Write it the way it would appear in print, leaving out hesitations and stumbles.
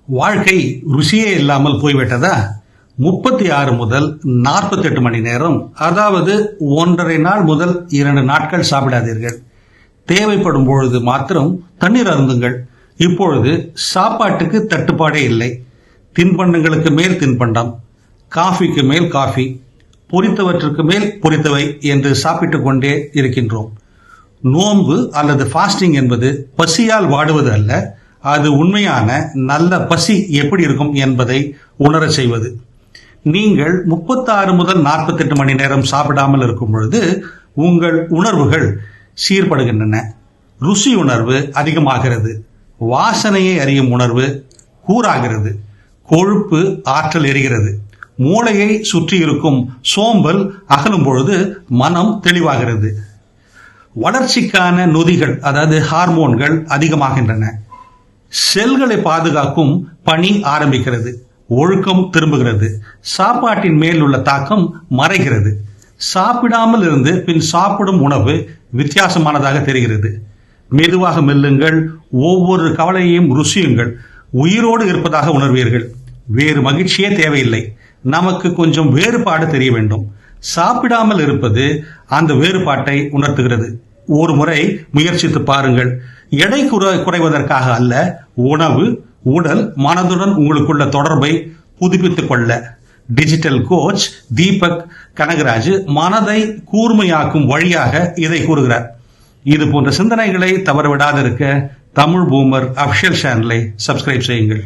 வாழ்க்கை ருசியே இல்லாமல் போய்விட்டதா? 36 முதல் 48 மணி நேரம், அதாவது 1½ நாள் முதல் 2 நாட்கள் சாப்பிடாதீர்கள். தேவைப்படும் பொழுது மாத்திரம் தண்ணீர் அருந்துங்கள். இப்பொழுது சாப்பாட்டுக்கு தட்டுப்பாடே இல்லை. தின்பண்டங்களுக்கு மேல் தின்பண்டம், காஃபிக்கு மேல் காஃபி, பொரித்தவற்றுக்கு மேல் பொரித்தவை என்று சாப்பிட்டுக் கொண்டே இருக்கின்றோம். நோன்பு அல்லது ஃபாஸ்டிங் என்பது பசியால் வாடுவது அல்ல, அது உண்மையான நல்ல பசி எப்படி இருக்கும் என்பதை உணர செய்வது. நீங்கள் 36 முதல் 48 மணி நேரம் சாப்பிடாமல் இருக்கும் பொழுது உங்கள் உணர்வுகள் சீர்படுகின்றன. ருசி உணர்வு அதிகமாகிறது, வாசனையை அறியும் உணர்வு கூறாகிறது, கொழுப்பு ஆற்றல் எரிகிறது, மூளையை சுற்றி இருக்கும் சோம்பல் அகலும் பொழுது மனம் தெளிவாகிறது. வளர்ச்சிக்கான நொதிகள், அதாவது ஹார்மோன்கள் அதிகமாகின்றன. செல்களை பாதுகாக்கும் பணி ஆரம்பிக்கிறது. ஒழுக்கம் திரும்புகிறது. சாப்பாட்டின் மேல் உள்ள தாக்கம் மறைகிறது. சாப்பிடாமல் இருந்து பின் சாப்பிடும் உணவு வித்தியாசமானதாக தெரிகிறது. மெதுவாக மெல்லுங்கள். ஒவ்வொரு கவலையையும் ருசியுங்கள். உயிரோடு இருப்பதாக உணர்வீர்கள். வேறு மகிழ்ச்சியே தேவையில்லை. நமக்கு கொஞ்சம் வேறுபாடு தெரிய வேண்டும். சாப்பிடாமல் இருப்பது அந்த வேறுபாட்டை உணர்த்துகிறது. ஒரு முறை முயற்சித்து பாருங்கள். எடை குறைவதற்காக அல்ல, உணவு, உடல், மனதுடன் உங்களுக்குள்ள தொடர்பை புதுப்பித்துக் கொள்ள. டிஜிட்டல் கோச் தீபக் கனகராஜ் மனதை கூர்மையாக்கும் வழியாக இதை கூறுகிறார். இது போன்ற சிந்தனைகளை தவறவிடாதிருக்க தமிழ் பூமர் அபிஷியல் சேனலை சப்ஸ்கிரைப் செய்யுங்கள்.